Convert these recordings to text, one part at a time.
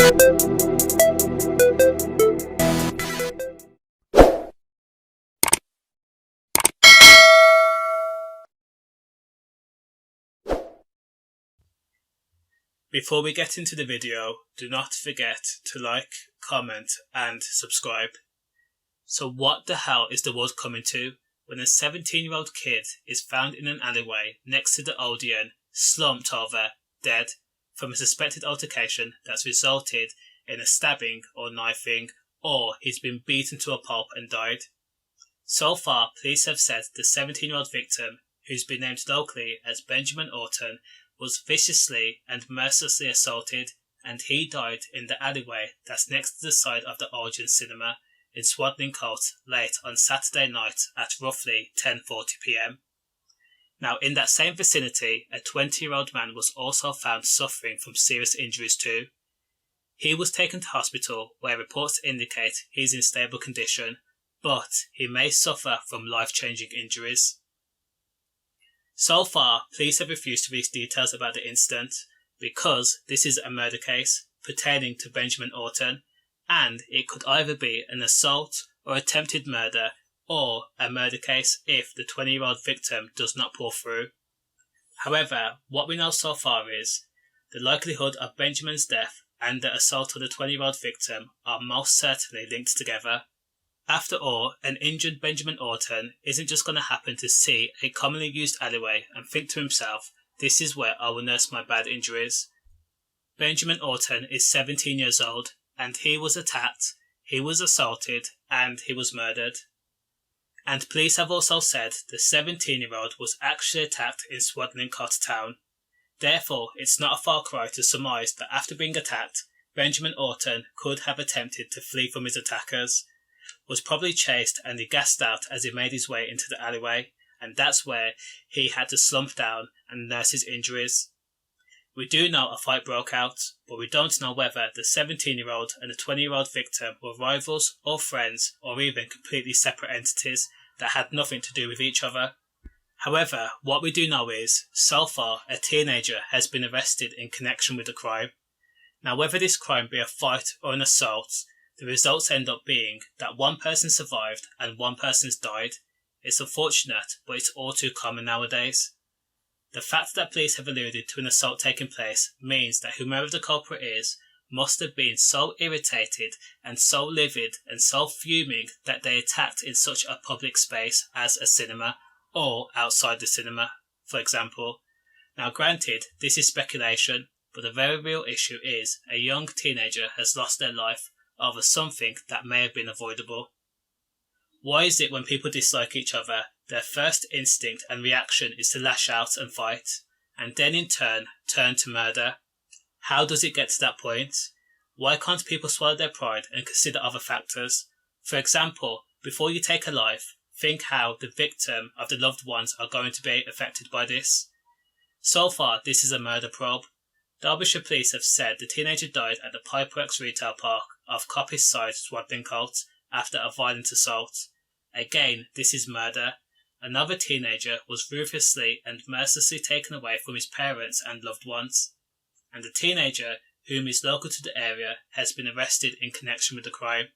Before we get into the video, do not forget to like, comment and subscribe. So what the hell is the world coming to when a 17-year-old kid is found in an alleyway next to the Odeon, slumped over, dead, from a suspected altercation that's resulted in a stabbing or knifing, or he's been beaten to a pulp and died? So far, police have said the 17-year-old victim, who's been named locally as Benjamin Orton, was viciously and mercilessly assaulted, and he died in the alleyway that's next to the side of the Odeon cinema in Swadlincote late on Saturday night at roughly 10:40 p.m. Now, in that same vicinity, a 20-year-old man was also found suffering from serious injuries too. He was taken to hospital where reports indicate he's in stable condition, but he may suffer from life-changing injuries. So far, police have refused to release details about the incident because this is a murder case pertaining to Benjamin Orton, and it could either be an assault or attempted murder, or a murder case if the 20-year-old victim does not pull through. However, what we know so far is the likelihood of Benjamin's death and the assault of the 20-year-old victim are most certainly linked together. After all, an injured Benjamin Orton isn't just going to happen to see a commonly used alleyway and think to himself, this is where I will nurse my bad injuries. Benjamin Orton is 17 years old, and he was attacked, he was assaulted, and he was murdered. And police have also said the 17-year-old was actually attacked in Swadlincote town. Therefore, it's not a far cry to surmise that after being attacked, Benjamin Orton could have attempted to flee from his attackers, was probably chased and he gassed out as he made his way into the alleyway, and that's where he had to slump down and nurse his injuries. We do know a fight broke out, but we don't know whether the 17-year-old and the 20-year-old victim were rivals or friends or even completely separate entities that had nothing to do with each other. However, what we do know is, so far, a teenager has been arrested in connection with the crime. Now, whether this crime be a fight or an assault, the results end up being that one person survived and one person's died. It's unfortunate, but it's all too common nowadays. The fact that police have alluded to an assault taking place means that whomever the culprit is must have been so irritated and so livid and so fuming that they attacked in such a public space as a cinema or outside the cinema, for example. Now granted, this is speculation, but the very real issue is a young teenager has lost their life over something that may have been avoidable. Why is it when people dislike each other, their first instinct and reaction is to lash out and fight, and then in turn to murder? How does it get to that point? Why can't people swallow their pride and consider other factors? For example, before you take a life, think how the victim of the loved ones are going to be affected by this. So far, this is a murder probe. Derbyshire police have said the teenager died at the Pipeworks retail park of Coppice Side, Swadlincote, after a violent assault. Again, this is murder. Another teenager was ruthlessly and mercilessly taken away from his parents and loved ones, and the teenager, whom is local to the area, has been arrested in connection with the crime.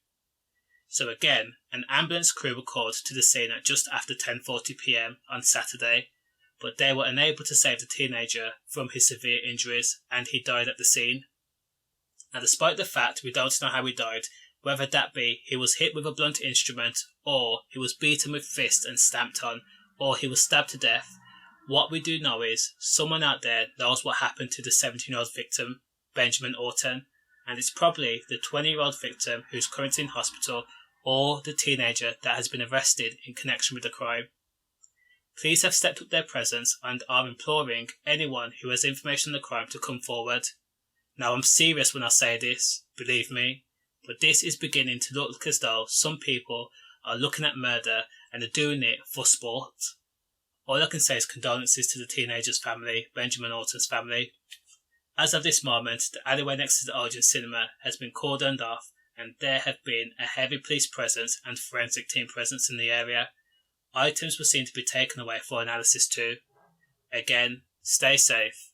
So again, an ambulance crew were called to the scene at just after 10:40 p.m. on Saturday, but they were unable to save the teenager from his severe injuries, and he died at the scene. And despite the fact we don't know how he died, whether that be he was hit with a blunt instrument, or he was beaten with fists and stamped on, or he was stabbed to death, what we do know is someone out there knows what happened to the 17-year-old victim, Benjamin Orton, and it's probably the 20-year-old victim who's currently in hospital, or the teenager that has been arrested in connection with the crime. Police have stepped up their presence and are imploring anyone who has information on the crime to come forward. Now, I'm serious when I say this, believe me, but this is beginning to look as though some people are looking at murder and are doing it for sport. All I can say is condolences to the teenager's family, Benjamin Orton's family. As of this moment, the alleyway next to the Odeon cinema has been cordoned off, and there have been a heavy police presence and forensic team presence in the area. Items were seen to be taken away for analysis too. Again, stay safe.